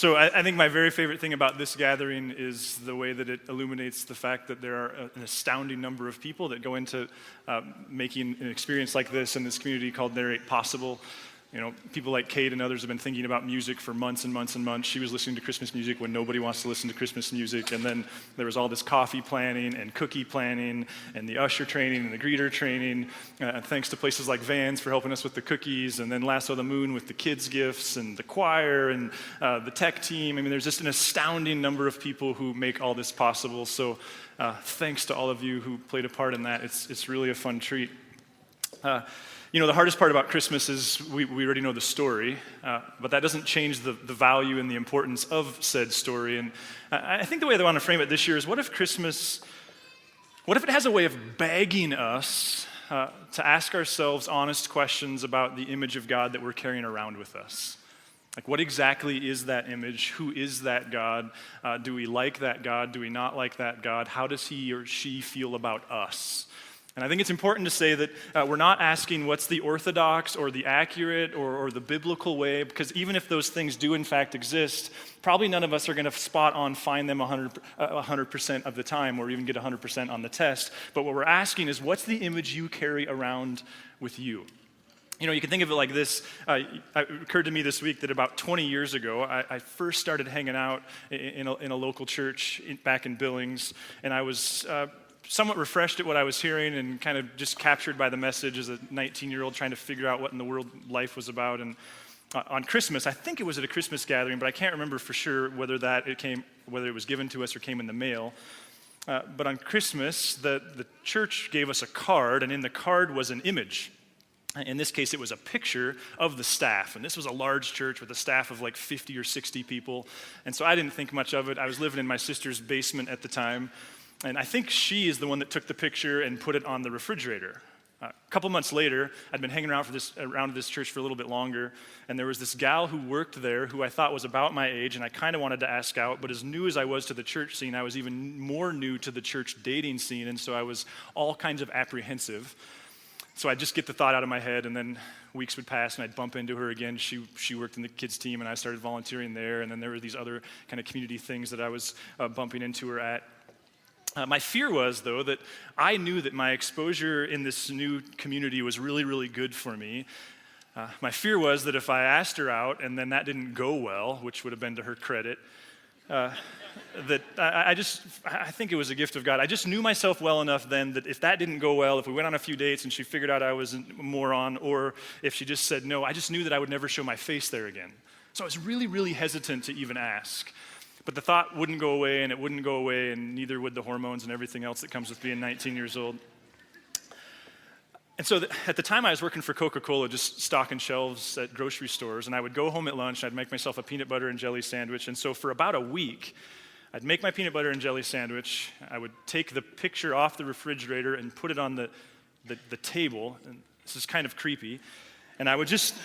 I think my very favorite thing about this gathering is the way that it illuminates the fact that there are an astounding number of people that go into making an experience like this in this community called Narrate possible. You know, people like Kate and others have been thinking about music for months and months and months. She was listening to Christmas music when nobody wants to listen to Christmas music. And then there was all this coffee planning and cookie planning and the usher training and the greeter training. Thanks to places like Vans for helping us with the cookies. And then Lasso the Moon with the kids' gifts and the choir and the tech team. I mean, there's just an astounding number of people who make all this possible. So thanks to all of you who played a part in that. It's really a fun treat. You know, the hardest part about Christmas is we already know the story, but that doesn't change the value and the importance of said story. And I think the way that I want to frame it this year is what if it has a way of begging us to ask ourselves honest questions about the image of God that we're carrying around with us? Like, what exactly is that image? Who is that God? Do we like that God? Do we not like that God? How does he or she feel about us? And I think it's important to say that we're not asking what's the orthodox or the accurate or the biblical way, because even if those things do in fact exist, probably none of us are going to spot on find them 100% of the time or even get 100% on the test. But what we're asking is, what's the image you carry around with you? You know, you can think of it like this. It occurred to me this week that about 20 years ago, I first started hanging out in a local church back in Billings, and I was somewhat refreshed at what I was hearing and kind of just captured by the message as a 19-year-old trying to figure out what in the world life was about. And on Christmas, I think it was at a Christmas gathering, but I can't remember for sure whether it was given to us or came in the mail. But on Christmas, the church gave us a card, and in the card was an image. In this case, it was a picture of the staff. And this was a large church with a staff of like 50 or 60 people. And so I didn't think much of it. I was living in my sister's basement at the time. And I think she is the one that took the picture and put it on the refrigerator. A couple months later, I'd been hanging around this church for a little bit longer, and there was this gal who worked there who I thought was about my age, and I kind of wanted to ask out, but as new as I was to the church scene, I was even more new to the church dating scene, and so I was all kinds of apprehensive. So I'd just get the thought out of my head, and then weeks would pass, and I'd bump into her again. She worked in the kids' team, and I started volunteering there, and then there were these other kind of community things that I was bumping into her at. My fear was, though, that I knew that my exposure in this new community was really, really good for me. My fear was that if I asked her out and then that didn't go well, which would have been to her credit, that I think it was a gift of God. I just knew myself well enough then that if that didn't go well, if we went on a few dates and she figured out I was a moron, or if she just said no, I just knew that I would never show my face there again. So I was really, really hesitant to even ask. But the thought wouldn't go away, and it wouldn't go away, and neither would the hormones and everything else that comes with being 19 years old. And so at the time I was working for Coca-Cola, just stocking shelves at grocery stores, and I would go home at lunch, and I'd make myself a peanut butter and jelly sandwich. And so for about a week, I'd make my peanut butter and jelly sandwich. I would take the picture off the refrigerator and put it on the table. And this is kind of creepy. And I would just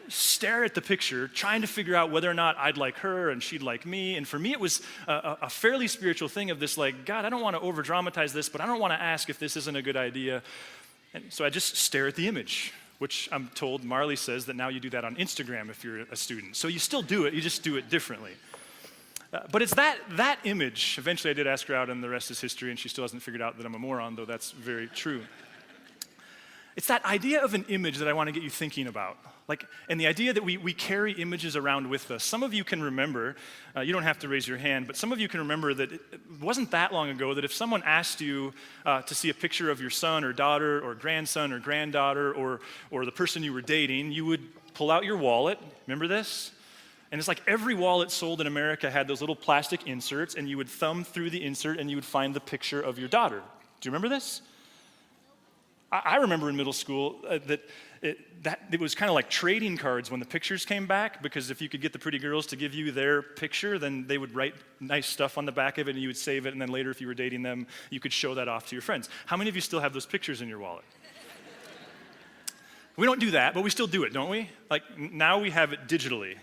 stare at the picture, trying to figure out whether or not I'd like her and she'd like me. And for me, it was a fairly spiritual thing of this, like, God, I don't want to over-dramatize this, but I don't want to ask if this isn't a good idea. And so I just stare at the image, which I'm told Marley says that now you do that on Instagram if you're a student. So you still do it, you just do it differently. But it's that image. Eventually I did ask her out, and the rest is history, and she still hasn't figured out that I'm a moron, though that's very true. It's that idea of an image that I want to get you thinking about. And the idea that we carry images around with us. Some of you can remember, you don't have to raise your hand, but some of you can remember that it wasn't that long ago that if someone asked you to see a picture of your son or daughter or grandson or granddaughter or the person you were dating, you would pull out your wallet. Remember this? And it's like every wallet sold in America had those little plastic inserts, and you would thumb through the insert and you would find the picture of your daughter. Do you remember this? I remember in middle school that it was kind of like trading cards when the pictures came back, because if you could get the pretty girls to give you their picture, then they would write nice stuff on the back of it and you would save it, and then later if you were dating them, you could show that off to your friends. How many of you still have those pictures in your wallet? We don't do that, but we still do it, don't we? Like now we have it digitally.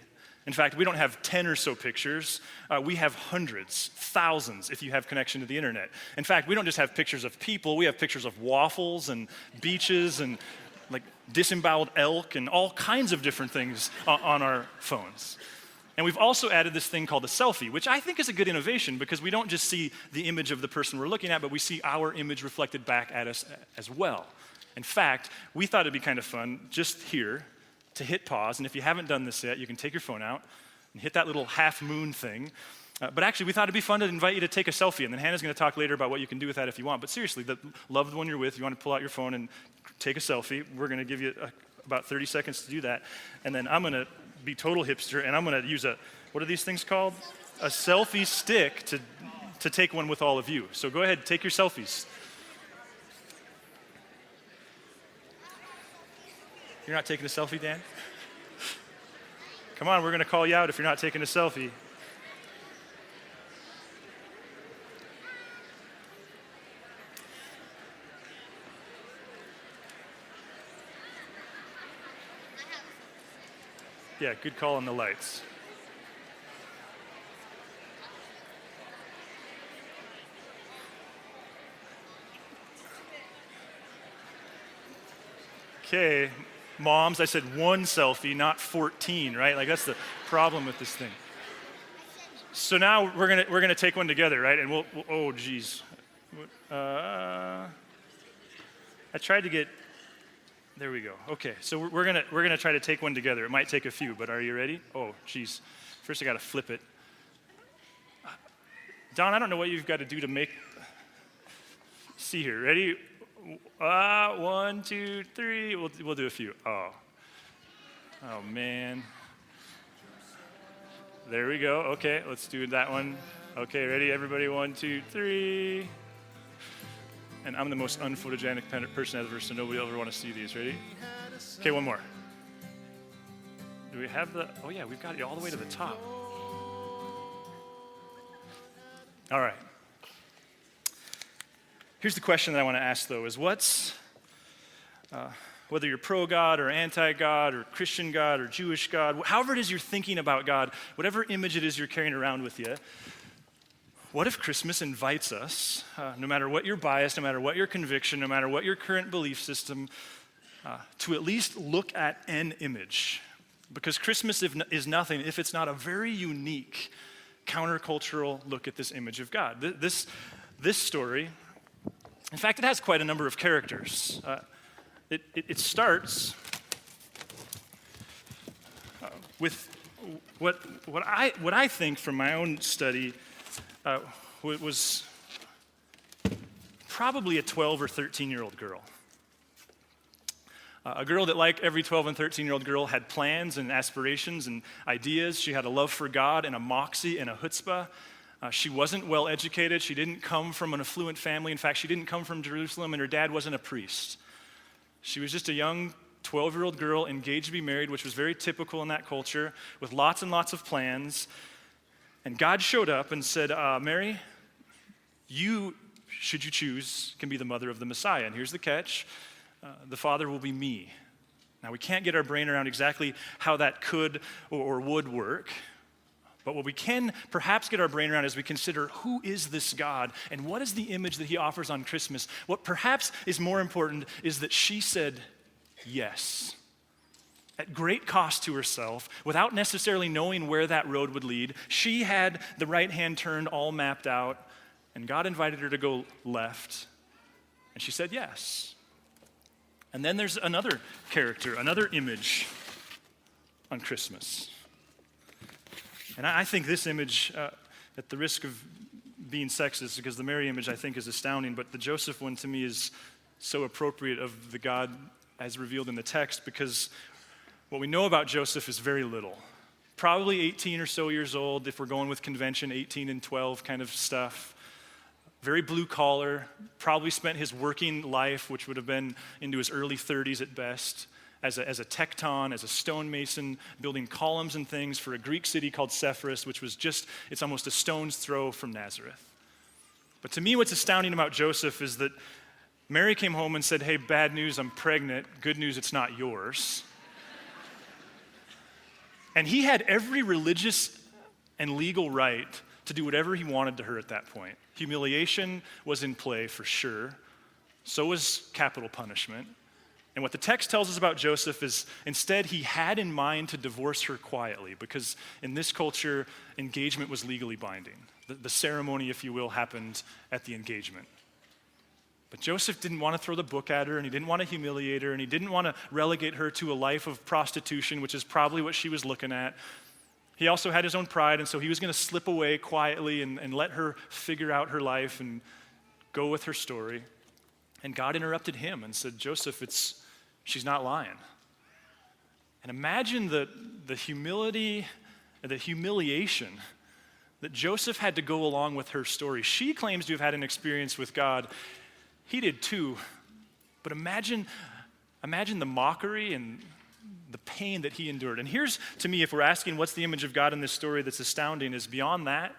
In fact, we don't have 10 or so pictures. We have hundreds, thousands, if you have connection to the internet. In fact, we don't just have pictures of people. We have pictures of waffles and beaches and like disemboweled elk and all kinds of different things on our phones. And we've also added this thing called a selfie, which I think is a good innovation because we don't just see the image of the person we're looking at, but we see our image reflected back at us as well. In fact, we thought it'd be kind of fun just here to hit pause, and if you haven't done this yet, you can take your phone out and hit that little half moon thing. But actually, we thought it'd be fun to invite you to take a selfie, and then Hannah's going to talk later about what you can do with that if you want. But seriously, the loved one you're with, you want to pull out your phone and take a selfie. We're going to give you about 30 seconds to do that. And then I'm going to be total hipster, and I'm going to use what are these things called? A selfie stick to take one with all of you. So go ahead, take your selfies. You're not taking a selfie, Dan? Come on, we're going to call you out if you're not taking a selfie. Yeah, good call on the lights. Okay, moms, I said one selfie, not 14, right? Like that's the problem with this thing. So now we're gonna take one together, right? And we'll oh geez. I tried to get. There we go. Okay, so we're gonna try to take one together. It might take a few, but are you ready? Oh, geez. First I gotta flip it. Don, I don't know what you've got to do to make. See here. Ready? 1, 2, 3. We'll do a few. Oh man. There we go. Okay, let's do that one. Okay, ready, everybody? 1, 2, 3. And I'm the most unphotogenic person ever, so nobody will ever want to see these. Ready? Okay, one more. Do we have the? Oh yeah, we've got it all the way to the top. All right. Here's the question that I want to ask, though, is whether you're pro-God or anti-God or Christian God or Jewish God, however it is you're thinking about God, whatever image it is you're carrying around with you, what if Christmas invites us, no matter what your bias, no matter what your conviction, no matter what your current belief system, to at least look at an image? Because Christmas is nothing if it's not a very unique, countercultural look at this image of God. This story, in fact, it has quite a number of characters. It starts with what I think from my own study was probably a 12 or 13-year-old girl. A girl that, like every 12 and 13-year-old girl, had plans and aspirations and ideas. She had a love for God and a moxie and a chutzpah. She wasn't well educated. She didn't come from an affluent family. In fact, she didn't come from Jerusalem, and her dad wasn't a priest. She was just a young 12-year-old girl engaged to be married, which was very typical in that culture, with lots and lots of plans. And God showed up and said, Mary, you, should you choose, can be the mother of the Messiah. And here's the catch. The father will be me. Now, we can't get our brain around exactly how that could or would work. But what we can perhaps get our brain around as we consider who is this God and what is the image that he offers on Christmas. What perhaps is more important is that she said yes. At great cost to herself, without necessarily knowing where that road would lead. She had the right hand turned, all mapped out, and God invited her to go left. And she said yes. And then there's another character, another image on Christmas. And I think this image, at the risk of being sexist, because the Mary image I think is astounding, but the Joseph one to me is so appropriate of the God as revealed in the text, because what we know about Joseph is very little. Probably 18 or so years old, if we're going with convention, 18 and 12 kind of stuff. Very blue collar, probably spent his working life, which would have been into his early 30s at best, as a tecton, as a stonemason, building columns and things for a Greek city called Sepphoris, which was it's almost a stone's throw from Nazareth. But to me, what's astounding about Joseph is that Mary came home and said, hey, bad news, I'm pregnant. Good news, it's not yours. And he had every religious and legal right to do whatever he wanted to her at that point. Humiliation was in play for sure. So was capital punishment. And what the text tells us about Joseph is instead he had in mind to divorce her quietly, because in this culture, engagement was legally binding. The ceremony, if you will, happened at the engagement. But Joseph didn't want to throw the book at her, and he didn't want to humiliate her, and he didn't want to relegate her to a life of prostitution, which is probably what she was looking at. He also had his own pride, and so he was going to slip away quietly and let her figure out her life and go with her story. And God interrupted him and said, Joseph, she's not lying. And imagine the humility, the humiliation that Joseph had to go along with her story. She claims to have had an experience with God. He did too. But imagine the mockery and the pain that he endured. And here's, to me, if we're asking what's the image of God in this story that's astounding, is beyond that,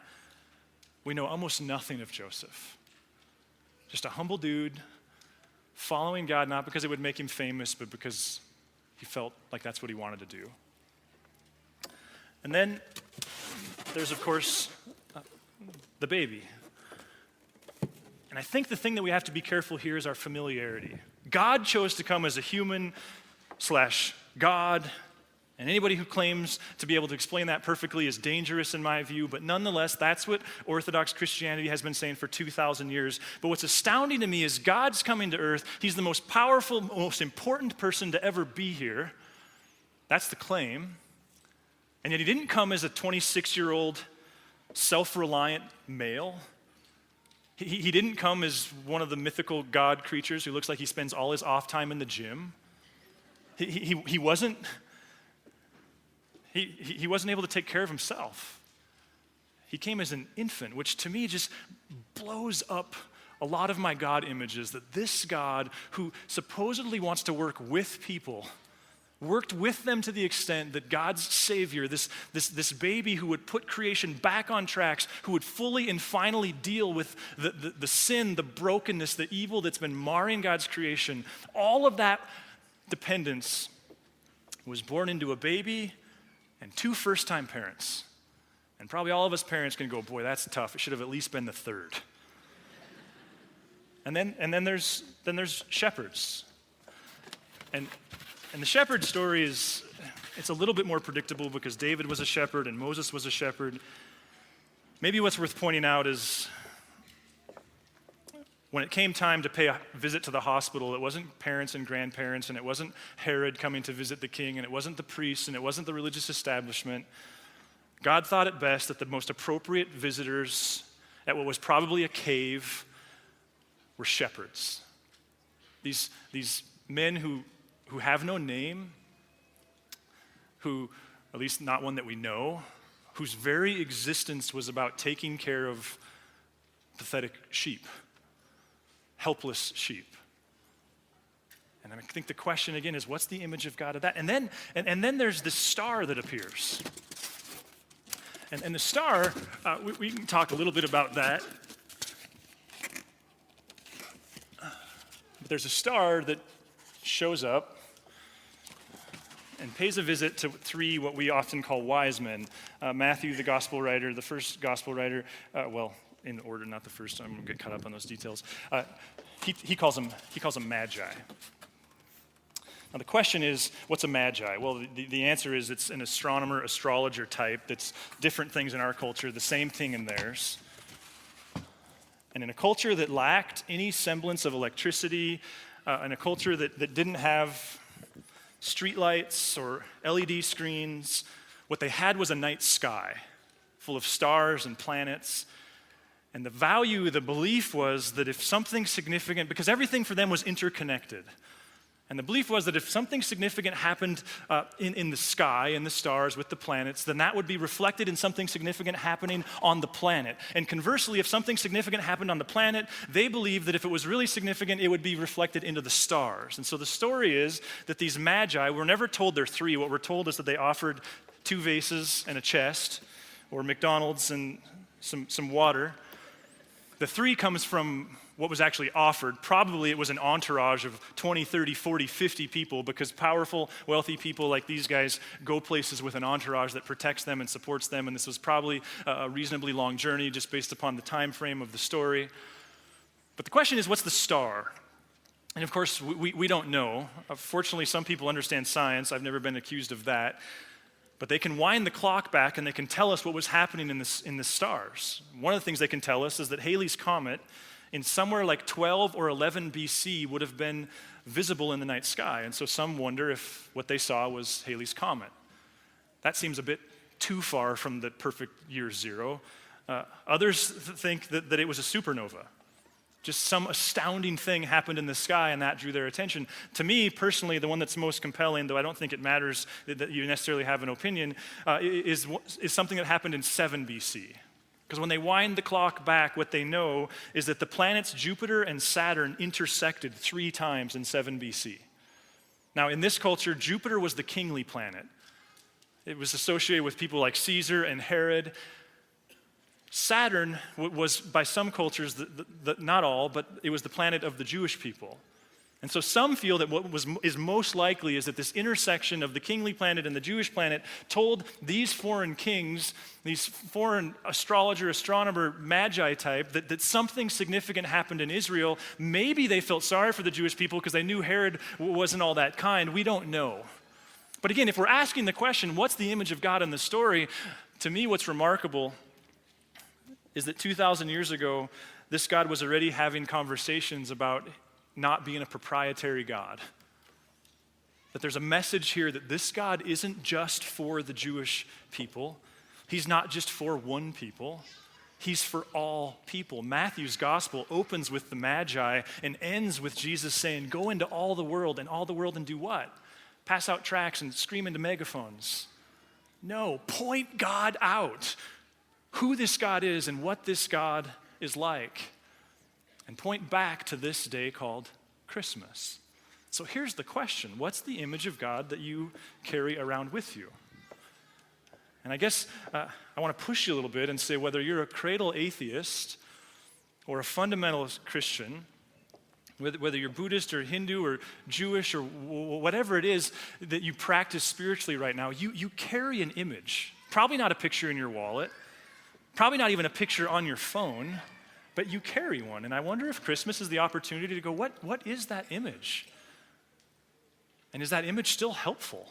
we know almost nothing of Joseph. Just a humble dude following God, not because it would make him famous, but because he felt like that's what he wanted to do. And then there's, of course, the baby. And I think the thing that we have to be careful here is our familiarity. God chose to come as a human / God, and anybody who claims to be able to explain that perfectly is dangerous in my view, but nonetheless, that's what Orthodox Christianity has been saying for 2,000 years. But what's astounding to me is God's coming to earth. He's the most powerful, most important person to ever be here. That's the claim. And yet he didn't come as a 26-year-old self-reliant male. He didn't come as one of the mythical God creatures who looks like he spends all his off time in the gym. He wasn't able to take care of himself. He came as an infant, which to me just blows up a lot of my God images, that this God who supposedly wants to work with people worked with them to the extent that God's Savior, this baby who would put creation back on tracks, who would fully and finally deal with the sin, the brokenness, the evil that's been marring God's creation, all of that dependence was born into a baby and 2 first-time parents. And probably all of us parents can go, boy, that's tough. It should have at least been the third. And then there's shepherds. And the shepherd story it's a little bit more predictable because David was a shepherd and Moses was a shepherd. Maybe what's worth pointing out is when it came time to pay a visit to the hospital, it wasn't parents and grandparents, and it wasn't Herod coming to visit the king, and it wasn't the priests, and it wasn't the religious establishment. God thought it best that the most appropriate visitors at what was probably a cave were shepherds. These men who have no name, who, at least not one that we know, whose very existence was about taking care of pathetic sheep, helpless sheep. And I think the question again is, what's the image of God of that? And then there's this star that appears. And the star, we can talk a little bit about that. But there's a star that shows up and pays a visit to 3 what we often call wise men. Matthew, the gospel writer, the first gospel writer, in order, not the first. I'm going to get caught up on those details. He calls them magi. Now the question is, what's a magi? Well, the answer is it's an astronomer, astrologer type that's different things in our culture, the same thing in theirs. And in a culture that lacked any semblance of electricity, in a culture that didn't have streetlights or LED screens, what they had was a night sky full of stars and planets. And the belief was that if something significant, because everything for them was interconnected, and the belief was that if something significant happened in the sky, in the stars, with the planets, then that would be reflected in something significant happening on the planet. And conversely, if something significant happened on the planet, they believed that if it was really significant, it would be reflected into the stars. And so the story is that these magi, we're never told they're 3. What we're told is that they offered 2 vases and a chest, or McDonald's and some water. The 3 comes from what was actually offered. Probably it was an entourage of 20, 30, 40, 50 people, because powerful, wealthy people like these guys go places with an entourage that protects them and supports them, and this was probably a reasonably long journey just based upon the time frame of the story. But the question is, what's the star? And of course, we don't know. Fortunately, some people understand science. I've never been accused of that. But they can wind the clock back and they can tell us what was happening in the stars. One of the things they can tell us is that Halley's Comet in somewhere like 12 or 11 BC would have been visible in the night sky. And so some wonder if what they saw was Halley's Comet. That seems a bit too far from the perfect year zero. Others think that it was a supernova. Just some astounding thing happened in the sky and that drew their attention. To me, personally, the one that's most compelling, though I don't think it matters that you necessarily have an opinion, is something that happened in 7 BC. Because when they wind the clock back, what they know is that the planets Jupiter and Saturn intersected 3 times in 7 BC. Now, in this culture, Jupiter was the kingly planet. It was associated with people like Caesar and Herod. Saturn was, by some cultures, not all, but it was the planet of the Jewish people. And so some feel that what is most likely is that this intersection of the kingly planet and the Jewish planet told these foreign kings, these foreign astrologer, astronomer, magi type, that something significant happened in Israel. Maybe they felt sorry for the Jewish people because they knew Herod wasn't all that kind. We don't know. But again, if we're asking the question, what's the image of God in the story? To me, what's remarkable is that 2,000 years ago, this God was already having conversations about not being a proprietary God. That there's a message here that this God isn't just for the Jewish people. He's not just for one people. He's for all people. Matthew's gospel opens with the Magi and ends with Jesus saying, go into all the world and do what? Pass out tracts and scream into megaphones. No, point God out. Who this God is and what this God is like, and point back to this day called Christmas. So here's the question. What's the image of God that you carry around with you? And I guess I want to push you a little bit and say whether you're a cradle atheist or a fundamentalist Christian, whether you're Buddhist or Hindu or Jewish or whatever it is that you practice spiritually right now, you carry an image. Probably not a picture in your wallet. Probably not even a picture on your phone, but you carry one. And I wonder if Christmas is the opportunity to go, what is that image? And is that image still helpful?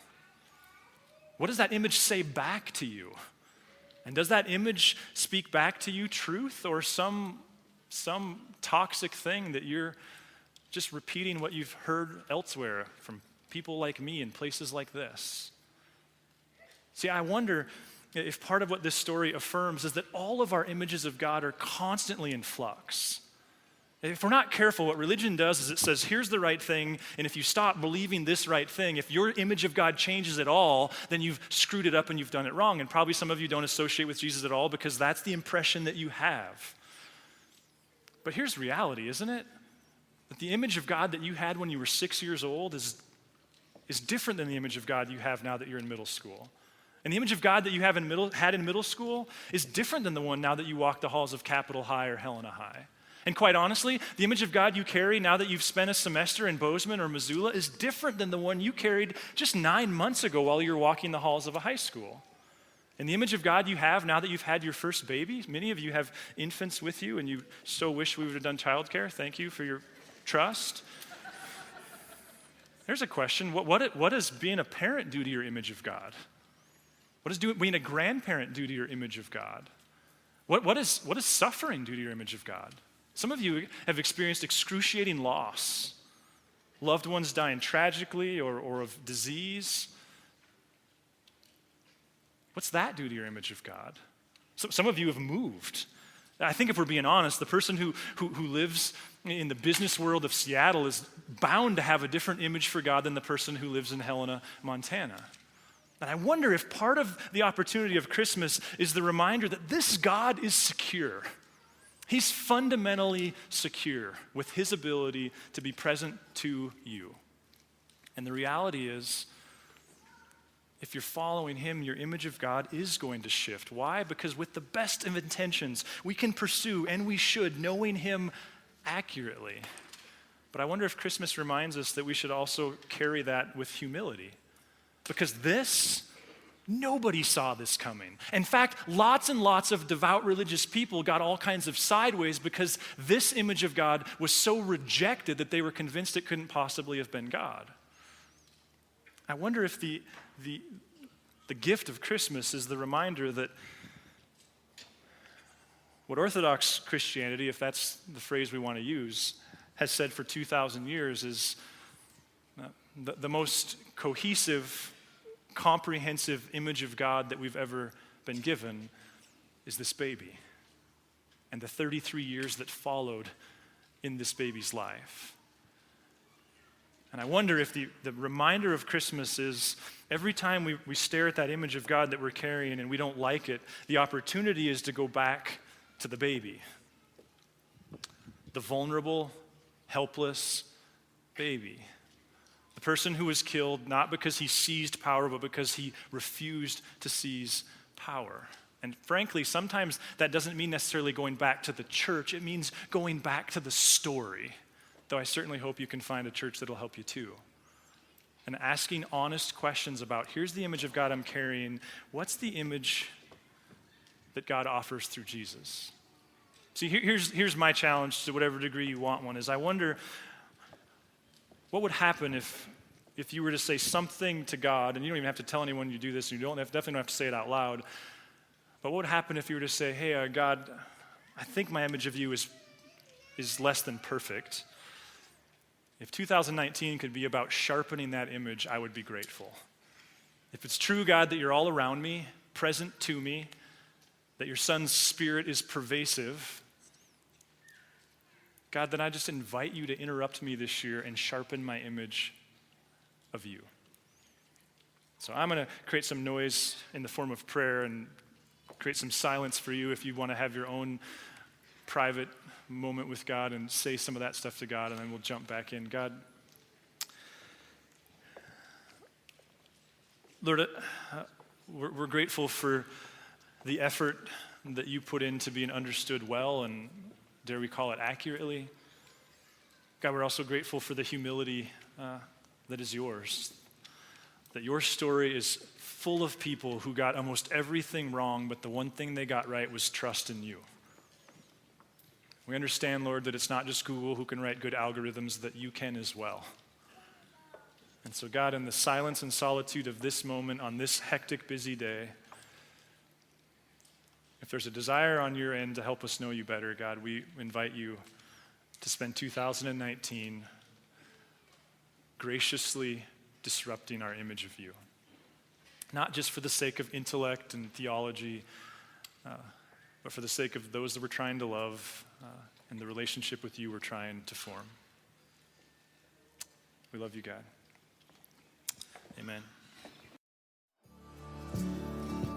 What does that image say back to you? And does that image speak back to you truth or some toxic thing that you're just repeating what you've heard elsewhere from people like me in places like this? See, I wonder if part of what this story affirms is that all of our images of God are constantly in flux. If we're not careful, what religion does is it says, here's the right thing, and if you stop believing this right thing, if your image of God changes at all, then you've screwed it up and you've done it wrong. And probably some of you don't associate with Jesus at all because that's the impression that you have. But here's reality, isn't it? That the image of God that you had when you were 6 years old is different than the image of God you have now that you're in middle school. And the image of God that you had in middle school is different than the one now that you walk the halls of Capitol High or Helena High. And quite honestly, the image of God you carry now that you've spent a semester in Bozeman or Missoula is different than the one you carried just 9 months ago while you were walking the halls of a high school. And the image of God you have now that you've had your first baby, many of you have infants with you and you so wish we would have done childcare. Thank you for your trust. There's a question. What does being a parent do to your image of God? What does being a grandparent do to your image of God? What does suffering do to your image of God? Some of you have experienced excruciating loss. Loved ones dying tragically or of disease. What's that do to your image of God? Some of you have moved. I think if we're being honest, the person who lives in the business world of Seattle is bound to have a different image for God than the person who lives in Helena, Montana. And I wonder if part of the opportunity of Christmas is the reminder that this God is secure. He's fundamentally secure with his ability to be present to you. And the reality is, if you're following him, your image of God is going to shift. Why? Because with the best of intentions, we can pursue, and we should, knowing him accurately. But I wonder if Christmas reminds us that we should also carry that with humility. Because this Nobody saw this coming. In fact, lots and lots of devout religious people got all kinds of sideways because this image of God was so rejected that they were convinced it couldn't possibly have been God. I wonder if the gift of Christmas is the reminder that what Orthodox Christianity, if that's the phrase we want to use, has said for 2,000 years is the most cohesive, comprehensive image of God that we've ever been given is this baby and the 33 years that followed in this baby's life. And I wonder if the reminder of Christmas is every time we stare at that image of God that we're carrying and we don't like it, the opportunity is to go back to the baby, the vulnerable, helpless baby. The person who was killed not because he seized power, but because he refused to seize power. And frankly, sometimes that doesn't mean necessarily going back to the church. It means going back to the story. Though I certainly hope you can find a church that'll help you too. And asking honest questions about, here's the image of God I'm carrying. What's the image that God offers through Jesus? See, here's my challenge to whatever degree you want one, is I wonder what would happen if you were to say something to God, and you don't even have to tell anyone you do this, and you definitely don't have to say it out loud, but what would happen if you were to say, hey, God, I think my image of you is less than perfect. If 2019 could be about sharpening that image, I would be grateful. If it's true, God, that you're all around me, present to me, that your Son's Spirit is pervasive, God, then I just invite you to interrupt me this year and sharpen my image of you. So I'm going to create some noise in the form of prayer and create some silence for you if you want to have your own private moment with God and say some of that stuff to God, and then we'll jump back in. God, Lord, we're grateful for the effort that you put into being understood well and, dare we call it, accurately. God, we're also grateful for the humility that is yours, that your story is full of people who got almost everything wrong, but the one thing they got right was trust in you. We understand, Lord, that it's not just Google who can write good algorithms, that you can as well. And so, God, in the silence and solitude of this moment on this hectic, busy day, if there's a desire on your end to help us know you better, God, we invite you to spend 2019 graciously disrupting our image of you. Not just for the sake of intellect and theology, but for the sake of those that we're trying to love and the relationship with you we're trying to form. We love you, God. Amen.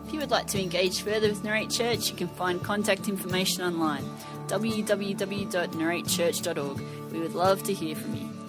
If you would like to engage further with Narrate Church, you can find contact information online, www.narratechurch.org. We would love to hear from you.